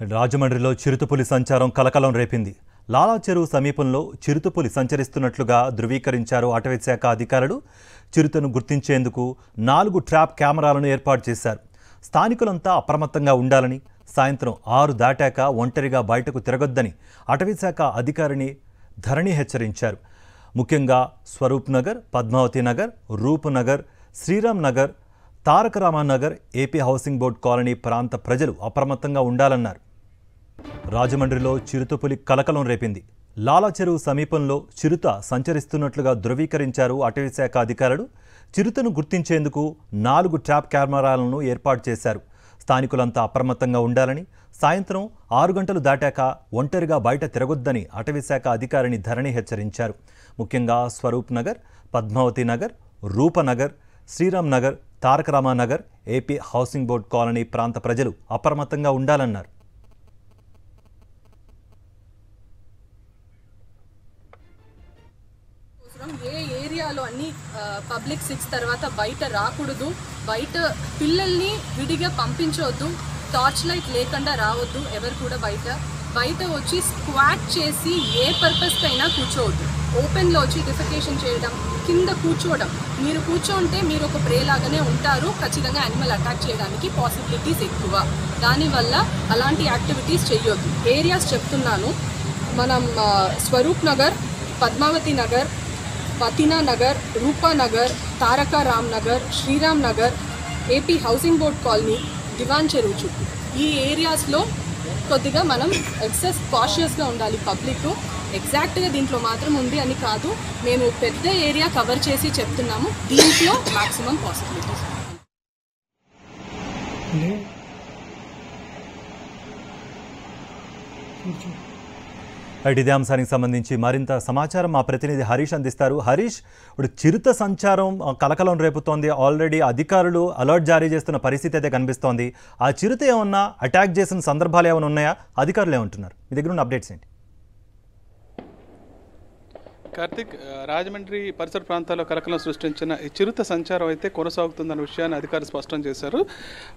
రాజమండ్రిలో చిరుతపులి సంచారం కలకలం రేపింది. లాలా చెరువు సమీపంలో చిరుతపులి సంచరిస్తున్నట్లుగా ధృవీకరించారు అటవీ శాఖ అధికారులు. చిరుతను గుర్తించేందుకు 4 ట్రాప్ కెమెరాలను ఏర్పాటు చేశారు. స్థానికులంతా అప్రమత్తంగా ఉండాలని, సాయంత్రం 6 దాటాక ఒంటరిగా బయటకు తిరగొద్దని అటవీ శాఖ అధికారిని ధరణి హెచ్చరించారు. ముఖ్యంగా Swaroop Nagar, Padmavathi Nagar, Roop Nagar, Sriram Nagar, Taraka Ramanagar, AP housing board colony ప్రాంత ప్రజలు అప్రమత్తంగా ఉండాలన్నారు. రాజమండ్రిలో చిరుతపులి కలకలం రేపింది. లాలా చెరువు సమీపంలో చిరుత సంచరిస్తున్నట్లుగా ధృవీకరించారు అటవీ శాఖ అధికారులు. చిరుతను గుర్తించేందుకు 4 ట్రాప్ కెమెరాలను ఏర్పాటు చేశారు. స్థానికులంతా అప్రమత్తంగా ఉండాలని, సాయంత్రం 6 గంటలు దాటాక ఒంటరిగా బయట తిరగొద్దని అటవీ శాఖ అధికారిని ధరణి హెచ్చరించారు. ముఖ్యంగా Swaroop Nagar, Padmavathi Nagar, Roopanagar, Sriram Nagar, Taraka Ramanagar, AP housing board colony ప్రాంత ప్రజలు అప్రమత్తంగా ఉండాలన్నారు. ఏ ఏరియాలో అన్ని పబ్లిక్ 6 తర్వాత బయట రాకూడదు, బయట పిల్లల్ని విడిగా పంపించవద్దు, టార్చ్ లైట్ లేకుండా రావద్దు, ఎవరు కూడా బయట వచ్చి స్క్వాట్ చేసి ఏ పర్పస్కైనా కూర్చోవద్దు. ఓపెన్లో వచ్చి డిఫెకేషన్ చేయడం, కింద కూర్చోవడం, మీరు కూర్చోంటే మీరు ఒక ప్రే లాగానే ఉంటారు. ఖచ్చితంగా యానిమల్ అటాక్ చేయడానికి పాసిబిలిటీస్ ఎక్కువ. దానివల్ల అలాంటి యాక్టివిటీస్ చేయొద్దు. ఏరియాస్ చెప్తున్నాను, మనం Swaroop Nagar, Padmavathi Nagar, Pathina Nagar, Roopanagar, Taraka Ram Nagar, Sriram Nagar, AP housing board colony, Diwan చెరువు చుట్టూ ఈ ఏరియాస్లో కొద్దిగా మనం ఎక్సెస్ కాషియస్గా ఉండాలి. పబ్లిక్ ఎగ్జాక్ట్గా దీంట్లో మాత్రం ఉంది అని కాదు, మేము పెద్ద ఏరియా కవర్ చేసి చెప్తున్నాము. దీంట్లో మ్యాక్సిమం పాసిబిలిటీస్. ఇదే అంశానికి సంబంధించి మరింత సమాచారం మా ప్రతినిధి హరీష్ అందిస్తారు. హరీష్, ఇప్పుడు చిరుత సంచారం కలకలం రేపుతోంది. ఆల్రెడీ అధికారులు అలర్ట్ జారీ చేస్తున్న పరిస్థితి అయితే కనిపిస్తోంది. ఆ చిరుత ఏమన్నా అటాక్ చేసిన సందర్భాలు ఏమైనా ఉన్నాయా? అధికారులు ఏమంటున్నారు? మీ దగ్గర ఉన్న అప్డేట్స్ ఏంటి? కార్తిక్, రాజమండ్రి పరిసర ప్రాంతాల్లో కలకలం సృష్టించిన ఈ చిరుత సంచారం అయితే కొనసాగుతుందన్న విషయాన్ని అధికారులు స్పష్టం చేశారు.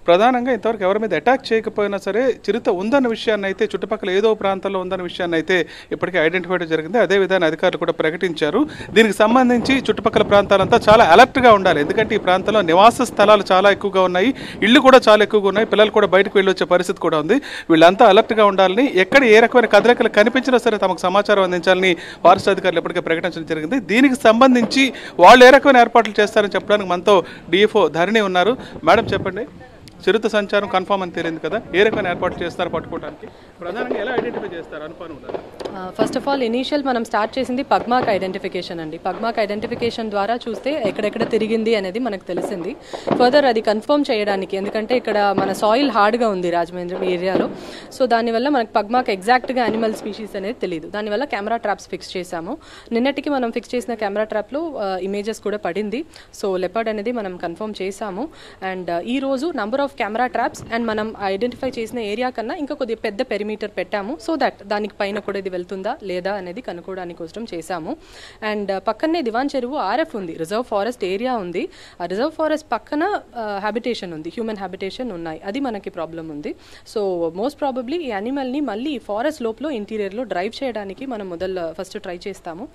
ప్రధానంగా ఇంతవరకు ఎవరి మీద అటాక్ చేయకపోయినా సరే చిరుత ఉందన్న విషయాన్ని అయితే, చుట్టుపక్కల ఏదో ప్రాంతంలో ఉందన్న విషయాన్ని అయితే ఇప్పటికే ఐడెంటిఫై జరిగింది. అదే విధానం అధికారులు కూడా ప్రకటించారు. దీనికి సంబంధించి చుట్టుపక్కల ప్రాంతాలంతా చాలా అలర్ట్గా ఉండాలి. ఎందుకంటే ఈ ప్రాంతంలో నివాస స్థలాలు చాలా ఎక్కువగా ఉన్నాయి, ఇళ్ళు కూడా చాలా ఎక్కువగా ఉన్నాయి, పిల్లలు కూడా బయటకు వెళ్ళి వచ్చే పరిస్థితి కూడా ఉంది. వీళ్ళంతా అలర్ట్గా ఉండాలని, ఎక్కడ ఏ రకమైన కదలికలు కనిపించినా సరే తమకు సమాచారం అందించాలని ఫారెస్ట్ అధికారులు ఇప్పటికే ప్రకటించడం జరిగింది. దీనికి సంబంధించి వాళ్ళు ఏ రకమైన ఏర్పాట్లు చేస్తారని చెప్పడానికి మనతో డిఎఫ్ఓ ధరణి ఉన్నారు. మేడం, చెప్పండి, చిరుత సంచారం కన్ఫర్మ్ అని తెలియదు కదా, ఏ రకమైన ఏర్పాట్లు చేస్తారు పట్టుకోవడానికి? ప్రధానంగా ఎలా ఐడెంటిఫై చేస్తారు అనుమానం ఉండాలి? ఫస్ట్ ఆఫ్ ఆల్ ఇనీషియల్ మనం స్టార్ట్ చేసింది పగ్మాక్ ఐడెంటిఫికేషన్ అండి. పగ్మాక్ ఐడెంటిఫికేషన్ ద్వారా చూస్తే ఎక్కడెక్కడ తిరిగింది అనేది మనకు తెలిసింది. ఫర్దర్ అది కన్ఫర్మ్ చేయడానికి, ఎందుకంటే ఇక్కడ మన సాయిల్ హార్డ్గా ఉంది రాజమండ్రి ఏరియాలో, సో దానివల్ల మనకు పగ్మాక్ ఎగ్జాక్ట్గా యానిమల్ స్పీషీస్ అనేది తెలియదు. దానివల్ల కెమెరా ట్రాప్స్ ఫిక్స్ చేశాము. నిన్నటికి మనం ఫిక్స్ చేసిన కెమెరా ట్రాప్లో ఇమేజెస్ కూడా పడింది. సో లెపర్డ్ అనేది మనం కన్ఫర్మ్ చేశాము. అండ్ ఈ రోజు number of camera traps and మనం ఐడెంటిఫై చేసిన ఏరియా కన్నా ఇంకా కొద్దిగా పెద్ద పెరిమీటర్ పెట్టాము. సో దట్ దానికి పైన కూడా ఇది వెళ్తుందా లేదా అనేది కనుక్కోవడానికి కోసం చేశాము. అండ్ పక్కనే దివాన్ చెరువు ఆర్ఎఫ్ ఉంది, రిజర్వ్ ఫారెస్ట్ ఏరియా ఉంది. ఆ రిజర్వ్ ఫారెస్ట్ పక్కన హ్యాబిటేషన్ ఉంది, హ్యూమన్ హ్యాబిటేషన్ ఉన్నాయి. అది మనకి ప్రాబ్లం ఉంది. సో మోస్ట్ ప్రాబబ్లీ ఈ యానిమల్ని మళ్ళీ ఫారెస్ట్ లోపల ఇంటీరియర్లో డ్రైవ్ చేయడానికి మనం ఫస్ట్ ట్రై చేస్తాము.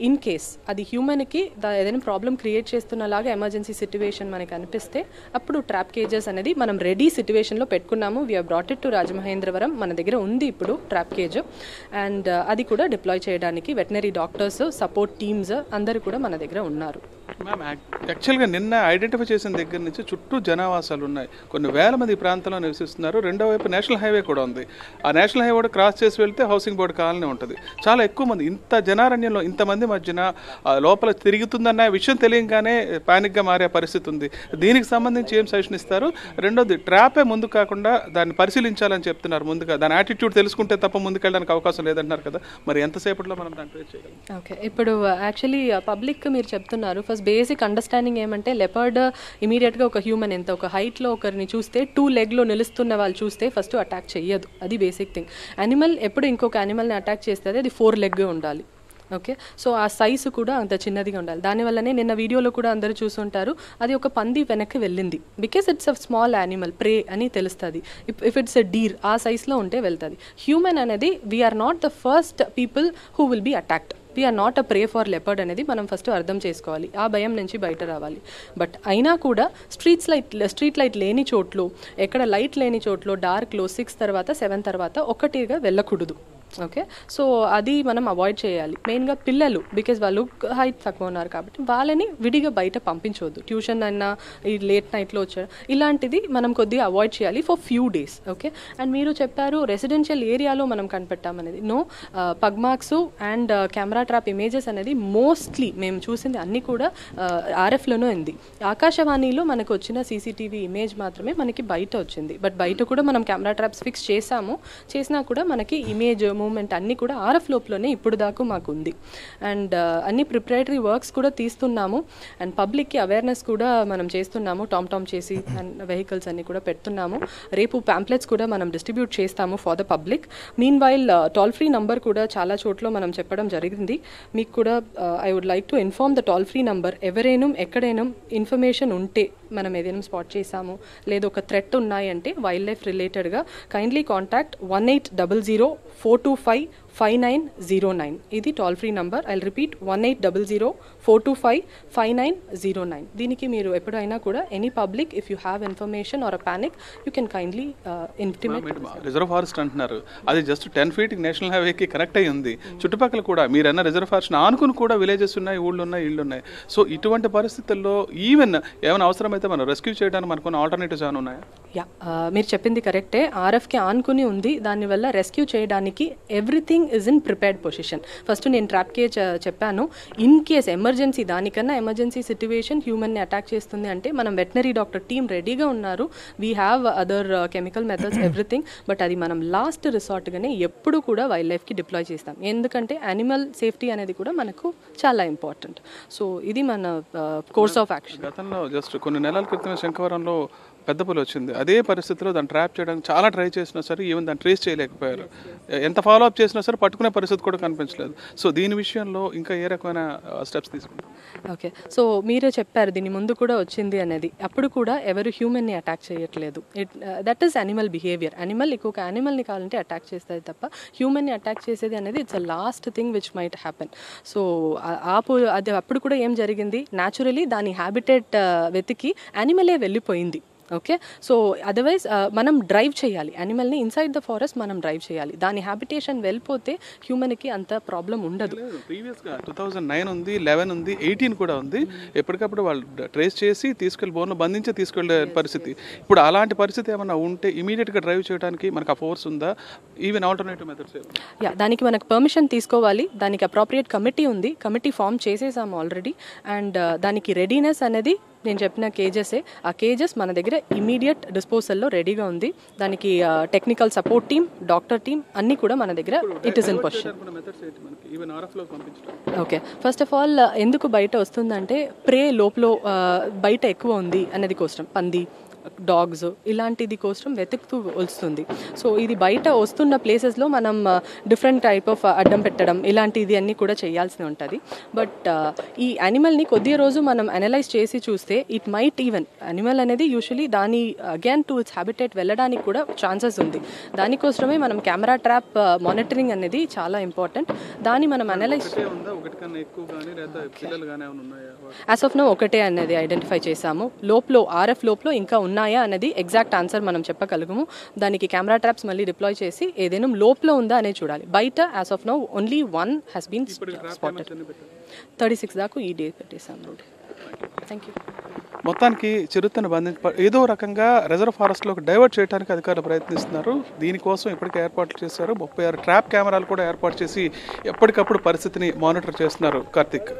ఇన్ కేస్ అది హ్యూమన్కి ఏదైనా ప్రాబ్లం క్రియేట్ చేస్తున్నలాగా ఎమర్జెన్సీ సిట్యువేషన్ మనకి అనిపిస్తే అప్పుడు ట్రాప్ కేజెస్ అనేది మనం రెడీ సిట్యువేషన్లో పెట్టుకున్నాము. We brought it to Rajamahendravaram. మన దగ్గర ఉంది ఇప్పుడు ట్రాప్ కేజ్. అండ్ అది కూడా డిప్లాయ్ చేయడానికి వెటనరీ డాక్టర్స్, సపోర్ట్ టీమ్స్ అందరూ కూడా మన దగ్గర ఉన్నారు. మ్యామ్, యాక్చువల్గా నిన్న ఐడెంటిఫై చేసిన దగ్గర నుంచి చుట్టూ జనావాసాలు ఉన్నాయి, కొన్ని వేల మంది ఈ ప్రాంతంలో నివసిస్తున్నారు. రెండో వైపు నేషనల్ హైవే కూడా ఉంది. ఆ నేషనల్ హైవే కూడా క్రాస్ చేసి వెళ్తే హౌసింగ్ బోర్డు కాలనీ ఉంటుంది. చాలా ఎక్కువ మంది, ఇంత జనారణ్యంలో ఇంతమంది మధ్యన లోపల తిరుగుతుందన్న విషయం తెలియగానే పానిక్గా మారే పరిస్థితి ఉంది. దీనికి సంబంధించి ఏం సజెషన్ ఇస్తారు? రెండోది, ట్రాపే ముందు కాకుండా దాన్ని పరిశీలించాలని చెప్తున్నారు. ముందుగా దాని యాటిట్యూడ్ తెలుసుకుంటే తప్ప ముందుకెళ్ళడానికి అవకాశం లేదంటున్నారు కదా, మరి ఎంతసేపట్లో మనం దాన్ని ట్రేస్ చేయగలం? ఓకే, ఇప్పుడు యాక్చువల్లీ పబ్లిక్ మీరు చెప్తున్నారు, ఫస్ట్ బేసిక్ అండర్స్టాండింగ్ ఏమంటే లెపర్డ్ ఇమీడియట్గా ఒక హ్యూమన్ ఎంత ఒక హైట్లో ఒకరిని చూస్తే 2 లెగ్లో నిలుస్తున్న వాళ్ళు చూస్తే ఫస్ట్ అటాక్ చెయ్యదు. అది బేసిక్ థింగ్. యానిమల్ ఎప్పుడు ఇంకొక యానిమల్ని అటాక్ చేస్తే అది 4 లెగ్ ఉండాలి. ఓకే, సో ఆ సైజు కూడా అంత చిన్నదిగా ఉండాలి. దానివల్లనే నిన్న వీడియోలో కూడా అందరూ చూసుంటారు, అది ఒక పంది వెనక్కి వెళ్ళింది. Because it's a small animal, prey అని తెలుస్తుంది. ఇఫ్ ఇట్స్ అ డీర్ ఆ సైజ్లో ఉంటే వెళ్తుంది. హ్యూమన్ అనేది we're not the first people who will be attacked. We're not a prey for leopard అనేది మనం ఫస్ట్ అర్థం చేసుకోవాలి. ఆ భయం నుంచి బయట రావాలి. బట్ అయినా కూడా స్ట్రీట్ లైట్ లేని చోట్లు, ఎక్కడ లైట్ లేని చోట్లు, డార్క్లో 6 తర్వాత 7 తర్వాత ఒక్కటిగా వెళ్ళకూడదు. ఓకే, సో అది మనం అవాయిడ్ చేయాలి. మెయిన్గా పిల్లలు, బికాజ్ వాళ్ళు హైట్ తక్కువ ఉన్నారు కాబట్టి వాళ్ళని విడిగా బయట పంపించవద్దు. ట్యూషన్ అయినా ఈ లేట్ నైట్లో వచ్చారు, ఇలాంటిది మనం కొద్దిగా అవాయిడ్ చేయాలి for few days. Okay, and మీరు చెప్పారు రెసిడెన్షియల్ ఏరియాలో మనం కనిపెట్టామనేది. No, pugmarks and camera trap images అనేది మోస్ట్లీ మేము చూసింది అన్నీ కూడా RFలోనే ఉంది. ఆకాశవాణిలో మనకు వచ్చిన CCTV ఇమేజ్ మాత్రమే మనకి బయట వచ్చింది. బట్ బయట కూడా మనం కెమెరా ట్రాప్స్ ఫిక్స్ చేసినా కూడా మనకి ఇమేజ్ మూమెంట్ అన్నీ కూడా RF లోపలనే ఇప్పుడు దాకా మాకు ఉంది. అండ్ అన్ని ప్రిపరేటరీ వర్క్స్ కూడా తీస్తున్నాము. అండ్ పబ్లిక్కి అవేర్నెస్ కూడా మనం చేస్తున్నాము. టామ్ చేసి అండ్ వెహికల్స్ అన్నీ కూడా పెడుతున్నాము. రేపు ప్యాంప్లెట్స్ కూడా మనం డిస్ట్రిబ్యూట్ చేస్తాము for the public. Meanwhile toll free number కూడా చాలా చోట్ల మనం చెప్పడం జరిగింది. మీకు కూడా I would like to inform the toll free number. ఎవరైనా ఎక్కడైనా ఇన్ఫర్మేషన్ ఉంటే, మనం ఏదైనా స్పాట్ చేసాము లేదా ఒక థ్రెట్ ఉన్నాయి అంటే వైల్డ్ లైఫ్ రిలేటెడ్గా, కైండ్లీ కాంటాక్ట్ 1800-425-5909. ఇది toll free number. I repeat 1800-425-5909. దీనికి మీరు ఎప్పుడైనా కూడా any public if you have information or a panic you can kindly intimate. Reserve forest అంటున్నారు, అది జస్ట్ 10 feet నేషనల్ హైవేకి కనెక్ట్ అయ్యి ఉంది. చుట్టుపక్కల కూడా మీరన్న రిజర్వ్ ఫారెస్ట్ ఆనుకుని కూడా విలేజెస్ ఉన్నాయి, ఊళ్ళు ఉన్నాయి, ఇళ్ళు ఉన్నాయి. సో ఇటువంటి పరిస్థితుల్లో ఈవెన్ ఏమైనా అవసరమైతే మనం రెస్క్యూ చేయడానికి మనకున్న ఆల్టర్నేటివ్స్ ఏమైనా ఉన్నాయా? యా, మీరు చెప్పింది కరెక్టే. RFకి ఆనుకుని ఉంది. దానివల్ల రెస్క్యూ చేయడానికి everything is in prepared position. First నేను ట్రాప్ కేజ్ చెప్పాను. ఇన్ కేస్ ఎమర్జెన్సీ, దానికన్నా ఎమర్జెన్సీ సిచ్యువేషన్ హ్యూమన్ని అటాక్ చేస్తుంది అంటే మనం వెటనరీ డాక్టర్ టీమ్ రెడీగా ఉన్నారు. We have other chemical methods, everything. But అది మనం లాస్ట్ రిసార్ట్గానే ఎప్పుడు కూడా వైల్డ్ లైఫ్కి డిప్లాయ్ చేస్తాం. ఎందుకంటే యానిమల్ సేఫ్టీ అనేది కూడా మనకు చాలా ఇంపార్టెంట్. సో ఇది మన కోర్స్ ఆఫ్ యాక్షన్. గతంలో జస్ట్ కొన్ని నెలల క్రితం శంఖవరంలో పెద్ద పులి వచ్చింది. అదే పరిస్థితిలో దాన్ని ట్రాప్ చేయడానికి చాలా ట్రై చేసినా సరే ఈవెన్ దాన్ని ట్రేస్ చేయలేకపోయారు. ఎంత ఫాలో అప్ చేసినా సరే పట్టుకునే పరిస్థితి కూడా కనిపించలేదు. సో దీని విషయంలో ఇంకా ఏ రకమైన స్టెప్స్ తీసుకుంటారు? ఓకే, సో మీరే చెప్పారు దీని ముందు కూడా వచ్చింది అనేది. అప్పుడు కూడా ఎవరు హ్యూమన్ని అటాక్ చేయట్లేదు. That is animal behaviour. Animal ఇంకొక యానిమల్ని కావాలంటే అటాక్ చేస్తుంది తప్ప హ్యూమన్ని అటాక్ చేసేది అనేది it's a last thing which might happen. So అది అప్పుడు కూడా ఏం జరిగింది, న్యాచురలీ దాని హ్యాబిటేట్ వెతికి యానిమలే వెళ్ళిపోయింది. ఓకే, సో అదర్వైజ్ మనం డ్రైవ్ చేయాలి యానిమల్ని. ఇన్సైడ్ ద ఫారెస్ట్ మనం డ్రైవ్ చేయాలి. దాని హ్యాబిటేషన్ వెళ్ళిపోతే హ్యూమన్కి అంత ప్రాబ్లం ఉండదు. ప్రీవియస్గా 2009 ఉంది, 11 ఉంది, 18 కూడా ఉంది. ఎప్పటికప్పుడు వాళ్ళు ట్రేస్ చేసి తీసుకెళ్ళి బోన్లో బంధించి తీసుకెళ్లే పరిస్థితి. ఇప్పుడు అలాంటి పరిస్థితి ఏమైనా ఉంటే ఇమీడియట్గా డ్రైవ్ చేయడానికి మనకు ఆ ఫోర్స్ ఉందా? Even alternative methods? యా, దానికి మనకు పర్మిషన్ తీసుకోవాలి. దానికి అప్రోప్రియేట్ కమిటీ ఉంది. కమిటీ ఫామ్ చేసేసాము ఆల్రెడీ. అండ్ దానికి రెడీనెస్ అనేది నేను చెప్పిన కేజెసే. ఆ కేజెస్ మన దగ్గర ఇమీడియట్ డిస్పోజల్లో రెడీగా ఉంది. దానికి technical support team, doctor team అన్నీ కూడా మన దగ్గర it is in position. Okay, first of all ఎందుకు బయట వస్తుందంటే ప్రే లోపల బయట ఎక్కువ ఉంది అనేది కోసం, పంది, డాగ్స్ ఇలాంటిది కోసం వెతుకుతూ వస్తుంది. సో ఇది బయట వస్తున్న ప్లేసెస్లో మనం డిఫరెంట్ టైప్ ఆఫ్ అడ్డం పెట్టడం ఇలాంటిది అన్నీ కూడా చేయాల్సి ఉంటుంది. బట్ ఈ యానిమల్ని కొద్ది రోజు మనం అనలైజ్ చేసి చూస్తే ఇట్ మైట్ ఈవెన్ యానిమల్ అనేది యూజువలీ దాని అగైన్ టు ఇట్స్ హ్యాబిటేట్ వెళ్ళడానికి కూడా ఛాన్సెస్ ఉంది. దానికోసమే మనం కెమెరా ట్రాప్ మానిటరింగ్ అనేది చాలా ఇంపార్టెంట్. దాన్ని మనం అనలైజ్ యాజ్ ఆఫ్ నో ఒకటే అనేది ఐడెంటిఫై చేసాము. లోపల RF లోపల ఇంకా ఉన్నాయా అనేది ఎగ్జాక్ట్ ఆన్సర్ మనం చెప్పగలము. దానికి కెమెరా ట్రాప్స్ మళ్ళీ డిప్లాయ్ చేసి ఏదైనా లోపల ఉందా అనేది చూడాలి. బయట as of now only 1 has been spotted. 36 దాకా ఈ డే పెట్టేసాము. Thank you. మొత్తానికి చిరుతను ఏదో రకంగా రిజర్వ్ ఫారెస్ట్లోకి డైవర్ట్ చేయడానికి అధికారులు ప్రయత్నిస్తున్నారు. దీనికోసం ఇప్పటికే ఏర్పాట్లు చేశారు. 36 ట్రాప్ కెమెరాలు కూడా ఏర్పాటు చేసి ఎప్పటికప్పుడు పరిస్థితిని మానిటర్ చేస్తున్నారు. Karthik.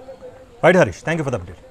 Right Harish, thank you for the update.